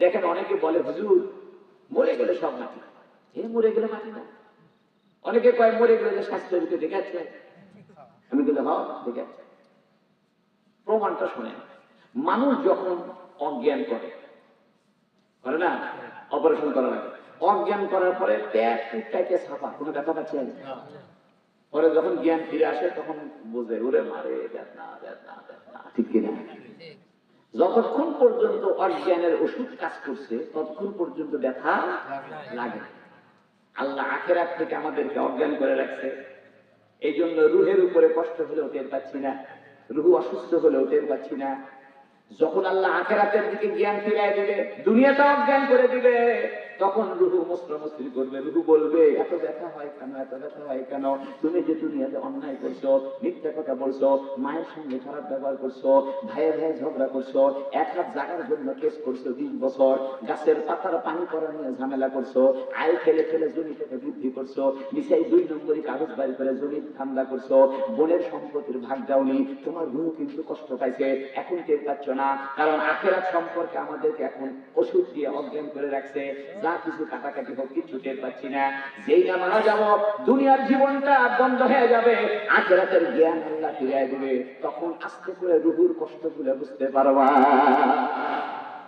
দেখেন অনেকে বলে হুজুর মরে গেলে সব মাটি, এ মরে গেলে মাটি না। অনেকে কয় মরে গেলে যে শাস্ত্রের ভিতরে দেখাচ্ছে, আমি বলে হ্যাঁ দেখাচ্ছে। প্রমাণটা শোনেন, মানুষ যখন অজ্ঞান করে না, অপারেশন করা লাগে, অজ্ঞান করার পরে পেট পুটটাকে ছাপা, কোনো ব্যথা পাচ্ছে না। পরে যখন জ্ঞান ফিরে আসে তখন বোঝে ওরে মারে বেদনা বেদনা বেদনা, ঠিক কিনা? যতক্ষণ পর্যন্ত অজ্ঞানের ওষুধ কাজ করছে ততক্ষণ পর্যন্ত ব্যথা লাগে। আল্লাহ আখিরাত থেকে আমাদেরকে অজ্ঞান করে রাখছে, এই জন্য রুহের উপরে কষ্ট হলেও টের পাচ্ছি না, রুহ অসুস্থ হলেও টের পাচ্ছি না। যখন আল্লাহ আখিরাতের দিকে জ্ঞান ফিরিয়ে দিবে, দুনিয়াটা অজ্ঞান করে দিবে, তখন রুহু মুসরামসরি করবে, রুহু বলবে এত ব্যথা হয় কেন, এত ব্যথা হয় কেন? তুমি যে দুনিয়াতে অন্যায় করছো, মিথ্যা কথা বলছো, মায়ের সঙ্গে খারাপ ব্যবহার করছো, ভাইয়ে ভাইয়ে ঝগড়া করছো, এক হাত জাগার জন্য কেস করছো 20 বছর, গাছের পাতার পানি করা নিয়ে ঝামেলা করছো, আয় ফেলে ফেলে জমিটাকে বৃদ্ধি করছো, মিশাই 2 নম্বরই কাগজ বাড়ি করে জমি ঠান্ডা করছো, বোনের সম্পত্তির ভাগ দাওনি, তোমার রুহ কিন্তু কষ্ট পাইছে, এখন টের পাচ্ছ না। কারণ আখিরাত সম্পর্কে আমাদেরকে এখন ওষুধ দিয়ে অজ্ঞান করে রাখছে, যা কিছু কাটাকাটি হোক কিছু টের পাচ্ছি না। যেই না মারা যাবো, দুনিয়ার জীবনটা বন্ধ হয়ে যাবে, আখিরাতের জ্ঞান আল্লাহ ফিরিয়ে দিবে, তখন আস্তে করে রুহুর কষ্টগুলো বুঝতে পারবা।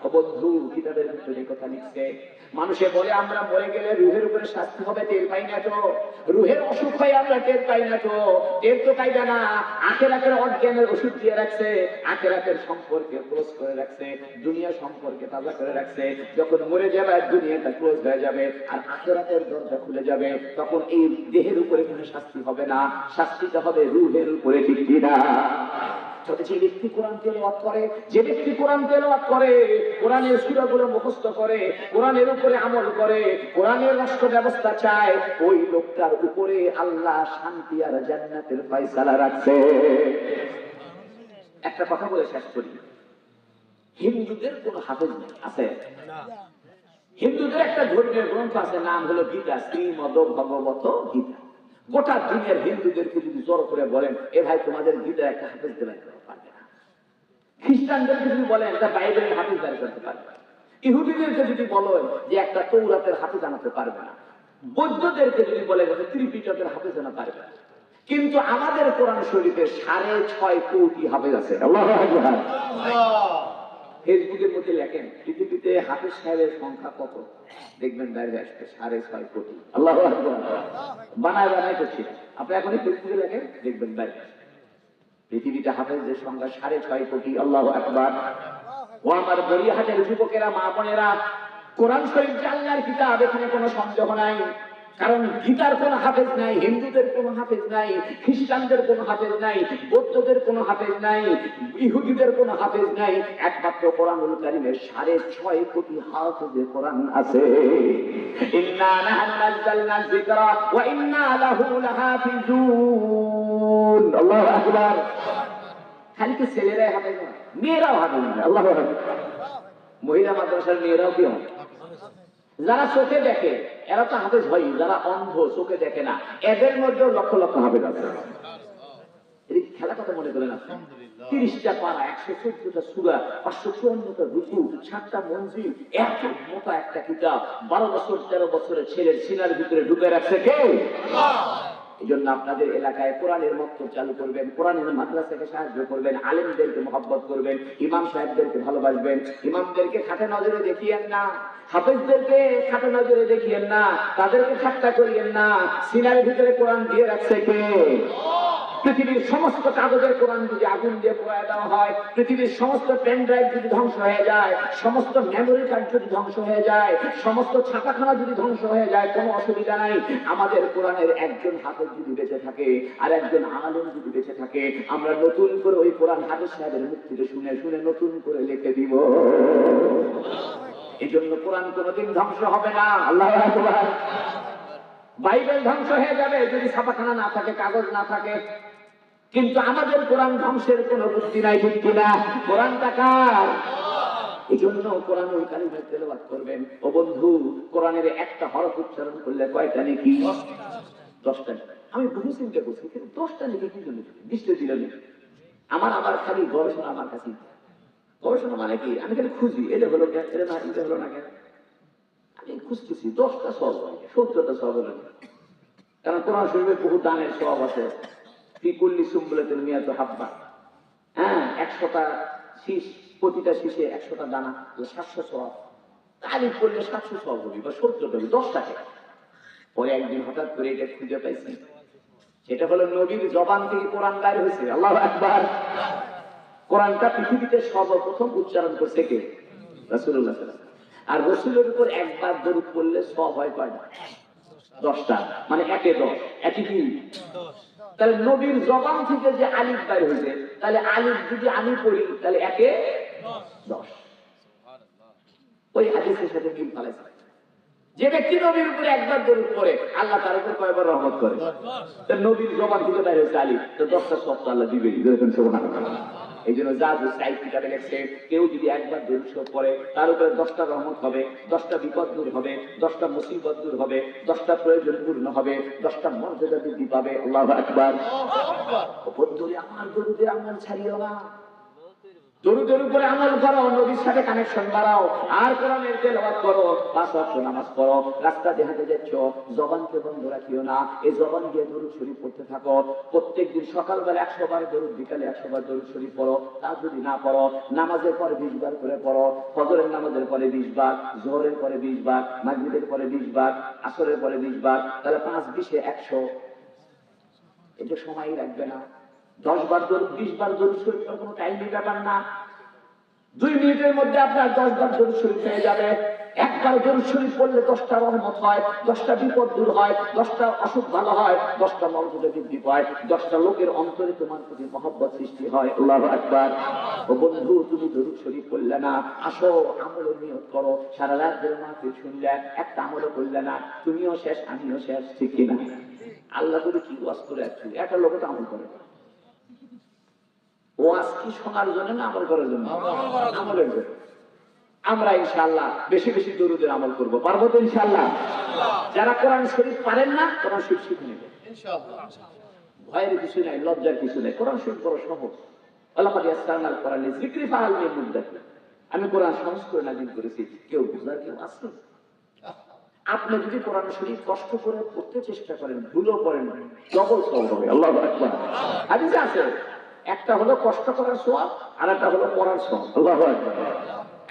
ও বন্ধু, কিতাবের ভিতরে কথা লিখছে, মানুষে বলে আমরা মরে গেলে রুহের উপরে শাস্তি হবে, টের পাই না তো, রুহের অসুখ হয় আমরা টের পাই না তো, টের তো পাইবে না। আখিরাতের অজ্ঞানের ওষুধ দিয়ে রাখছে, আখিরাতের সম্পর্কে ক্লোজ করে রাখছে, দুনিয়া সম্পর্কে তাজা করে রাখছে। যখন মরে যাবে দুনিয়াটা ক্লোজ হয়ে যাবে, আর আখিরাতের দরজা খুলে যাবে, তখন এই দেহের উপরে কোনো শাস্তি হবে না, শাস্তিটা হবে রুহের উপরে, ঠিক কিনা? যে ব্যক্তি কোরআন তেলাওয়াত করে, যে ব্যক্তি কোরআন তেলাওয়াত করে, কোরআনের সূরাগুলো মুখস্থ করে, কোরআনের উপরে আমল করে, কোরআনের রাষ্ট্র ব্যবস্থা চায়, ওই লোকটার উপরে আল্লাহ শান্তি আর জান্নাতের ফয়সালা রাখছে। একটা কথা বলে শেষ করি, হিন্দুদের কোন হাফেজ নেই, আছে? হিন্দুদের একটা ধর্মীয় গ্রন্থ আছে, নাম হলো গীতা, শ্রীমদ ভগবত গীতা। গোটা দুনিয়ার হিন্দুদেরকে যদি জোর করে বলেন এ ভাই তোমাদের গীতা একটা হাফেজ দেবেন, পারবে না। খ্রিস্টানদেরকে যদি বলেন একটা বাইবেলের হাফেজ দাঁড় করতে পারবে না। ইহুদিদেরকে যদি বলেন যে একটা তৌরাতের হাফেজ আনাতে পারবে না। বৌদ্ধদেরকে যদি বলেন যে ত্রিপিটকের হাফেজ আনা পারবে না। কিন্তু আমাদের কোরআন শরীফে 6.5 কোটি হাফেজ আছে। আল্লাহু আকবার। ফেসবুকের মধ্যে লেখেন পৃথিবীতে হাফেজ সাহেবের সংখ্যা কত, দেখবেন বাইরে আসবে 6.5 কোটি। আল্লাহু আকবার। বানায় করছি, আপনি এখন ফেসবুকে লেখেন দেখবেন বাইরে পৃথিবীতে হাফেজদের সংখ্যা 6.5 কোটি। আল্লাহু আকবার। ও আমার বরিহাটের যুবকেরা, মা বোনেরা, কোরআন শরীফ যে আল্লাহর কিতাব, এখানে কোনো সন্দেহ নাই। কারণ গীতার কোন হাফেজ নাই, হিন্দুদের কোন হাফেজ নাই, খ্রিস্টানদের কোন হাফেজ নাই, বৌদ্ধদের কোন হাফেজ নাই, ইহুদিদের কোন হাফেজ নাই, একমাত্র কোরআনুল কারীমের 6.5 কোটি হাফেজে কোরআন আছে। ইন্না নাহনু নাযালনা যিকরা ওয়া ইন্না লাহু লাহাফিজুন। আল্লাহু আকবার। খালি কি ছেলেরাই হাফেজ না, মেয়েরাও হাফেজ না। আল্লাহু আকবার। মহিলা মাদ্রাসার মেয়েরাও কি হয়? যারা চোখে দেখে এরা তো হাফেজ হয়, যারা অন্ধ চোখে দেখে না এদের মধ্যেও লক্ষ লক্ষ হাফেজ আছে। খেলা কথা মনে করেন, 30টা পারা, 114টা সূরা, 554টা রুকু, 7টা মঞ্জিল, এত মোটা একটা কিতাব 12 বছর 13 বছরের ছেলের সিনার ভিতরে ঢুকে রাখছে কে? আল্লাহ। এই জন্য আপনাদের এলাকায় কোরআনের মক্তব চালু করবেন, কোরআনের মাদ্রাসাকে সাহায্য করবেন, আলেমদেরকে মহব্বত করবেন, ইমাম সাহেবদেরকে ভালোবাসবেন, ইমামদেরকে খাটে নজরে দেখিয়েন না, হাফেজদেরকে খাটে নজরে দেখিয়েন না, তাদেরকে ঠাট্টা করিয়েন না। সিনার ভিতরে কোরআন দিয়ে রাখছে কে? পৃথিবীর সমস্ত কাগজের কোরআন যদি আগুন দিয়ে পোড়ায় দেওয়া হয়, পৃথিবীর সমস্ত পেন ড্রাইভ যদি ধ্বংস হয়ে যায়, সমস্ত মেমোরি কার্ড যদি ধ্বংস হয়ে যায়, সমস্ত ছাপাখানা যদি ধ্বংস হয়ে যায়, কোনো অসুবিধা নাই। আমাদের কোরআনের একজন হাফেজ যদি বেঁচে থাকে আর একজন আলেম যদি বেঁচে থাকে, আমরা নতুন করে ওই কোরআন হাফেজ সাহেবের মুখ থেকে শুনে শুনে নতুন করে লিখে দিব। এই জন্য কোরআন কোনোদিন ধ্বংস হবে না। আল্লাহু আকবার। বাইবেল ধ্বংস হয়ে যাবে যদি ছাপাখানা না থাকে, কাগজ না থাকে, কিন্তু আমাদের কোরআন ধ্বংসের কোনো বুদ্ধি নাই, ঠিক কিনা? কোরআনটা কার? এই জন্য কোরআনুল কারীমের তেলাওয়াত করবেন। ও বন্ধু, কোরআনের একটা হরফ উচ্চারণ করলে কয়টা নেকি? 10টা। আমি বহু চিন্তা করছি, কিন্তু 10টা নেকি কি জন্য? 20টা দিল নেই। আমার খালি গবেষণা আমার কাছে। গবেষণা মানে কি, আমি খালি খুঁজি, এটা হলো কেন, এটা না, এটা হলো না কেন, আমি খুঁজতেছি 10টা সব হয়, 70টা সব হলো না। কারণ কোরআন শরীফে বহু দানের সব আছে, ফিকুল্লি সুম্বুলাতিন মিয়াতু হাব্বা, হ্যাঁ, 100টা শীষ, প্রতিটা শীষে 100টা দানা, 700 সব। তালিফ করলে 700 সব হবে বা 70টা হবে, 10টাকে। পরে একদিন হঠাৎ করে এটা খুঁজে পাইছি, সেটা হলো নবীর জবান থেকে কোরআন বাইর হয়েছে। আল্লাহু আকবার। কোরআনটা পৃথিবীতে সর্বপ্রথম উচ্চারণ করছে কে? রাসূলুল্লাহ সাল্লাল্লাহু আলাইহি ওয়াসাল্লাম। আর রাসূলের উপর একবার দরুদ পড়লে সব হয় কয়টা? 10টা, মানে 1 এ 10, একই কি? তাহলে নবীর জবান থেকে যে আলিফ বাইর হয়েছে, তাহলে আলিফ যদি আমি পড়ি তাহলে 1 এ 10। ওই হাদিসের সাথে মিল ফেলাইছে। যে ব্যক্তি নবীর উপরে একবার দরুদ পড়ে, আল্লাহ তার উপর কয়বার রহমত করে? তো নবীর জবান থেকে বাইর হয়েছে আলিফ, তো 10টা সব তো আল্লাহ দিবেই। দেখেন সুবহানাল্লাহ। এই জন্য জাদু সাইড কিতাবে লেখছে, কেউ যদি একবার দরুদ শরীফ পড়ে, তার উপরে 10টা রহমত হবে, 10টা বিপদ দূর হবে, 10টা মুসিবত দূর হবে, 10টা প্রয়োজন পূর্ণ হবে, 10টা মর্যাদা বৃদ্ধি পাবে। আল্লাহু আকবার। বন্ধুরে আমার দরুদের আমল ছাড়িও না, দরুদের উপরে আমল করো, নবীর সাথে কানেকশন বাড়াও, আর কোরআনের তেলাওয়াত করো, 5 ওয়াক্ত নামাজ পড়ো, রাস্তা দিয়ে হাঁটে যাচ্ছ, জবানকে বন্ধ রাখিও না, এই জবান দিয়ে দরুদ শরীফ পড়তে থাকো। প্রত্যেকদিন সকালবেলা 100 বার দরুদ, বিকালে 100 বার দরুদ শরীফ পড়ো। তা যদি না পড়ো, নামাজের পরে 20 বার করে পড়ো। ফজরের নামাজের পরে 20 বার, যোহরের পরে 20 বার, মাগরিবের পরে 20 বার, আসরের পরে 20 বার, তাহলে 5 20 100। এটা সময় রাখবে না। 10 বার দরুদ, 20 বার দরুদ শরীফ কোনো টাইমের ব্যাপার না। 2 মিনিটের মধ্যে আপনার 10 বার দরুদ শরীফ হয়ে যাবে। একবার দরুদ শরীফ পড়লে 10টা রহমত হয়, 10টা বিপদ দূর হয়, 10টা অসুখ ভালো হয়, 10টা মর্যাদা বৃদ্ধি পায়, 10টা লোকের অন্তরে তোমার প্রতি মহব্বত সৃষ্টি হয়। আল্লাহু আকবার। ও বন্ধু, তুমি দরুদ শরীফ পড়লে না, আসো আমলের নিয়ত করো। সারা রাত ধরে মাহফিল শুনলে, একটা আমলও করলে না, তুমিও শেষ, আমিও শেষ, ঠিক কিনা? আল্লাহ তুমি কি ওয়াজ করে আসছো, একটা লোক তো আমল করে। ওয়াজ কি শোনার জন্য না আমল করার জন্য? আমলের জন্য। আমরা ইনশাআল্লাহ বেশি বেশি দরুদের আমল করব, পারবো তো ইনশাআল্লাহ? যারা কোরআন শরীফ পারেন না, কোরআন শরীফ শিখে নেবেন ইনশাআল্লাহ। ভয়ের কিছু নাই, লজ্জার কিছু নাই, কোরআন শরীফ বড় সহজ। আল্লাহ ইয়াসসারনাল কোরআনে যিকরি ফাআল মিন মুদ্দাকির। আমি কোরআন সহজ করে নাযিল করেছি, কেউ বুঝার কেউ আছে? আপনি যদি কোরআন শরীফ কষ্ট করে পড়তে চেষ্টা করেন, ভুলও করেন, ডবল সওয়াব হবে। আল্লাহু আকবার। হাদিসে আছে, একটা হলো কষ্ট করার সওয়াব, আর একটা হলো পড়ার সওয়াব। আল্লাহু আকবার।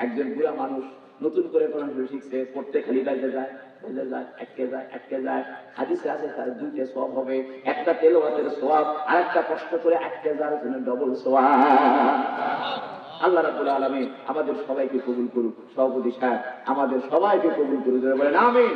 একজন বুড়া মানুষ নতুন করে কোরআন শরীফ শিখছে, পড়তে খালি বাইরে যায়, বাইরে যায়, আটকে যায়, আটকে যায়। হাদিসে আছে তার 2টা সওয়াব হবে, একটা তেলাওয়াতের সওয়াব, আর একটা কষ্ট করে আটকে যাওয়ার জন্য ডবল সওয়াব। আল্লাহ রাব্বুল আলামিন আমাদের সবাইকে কবুল করুক। সভাপতি সাহেব আমাদের সবাইকে কবুল করুক, বলেন আমিন।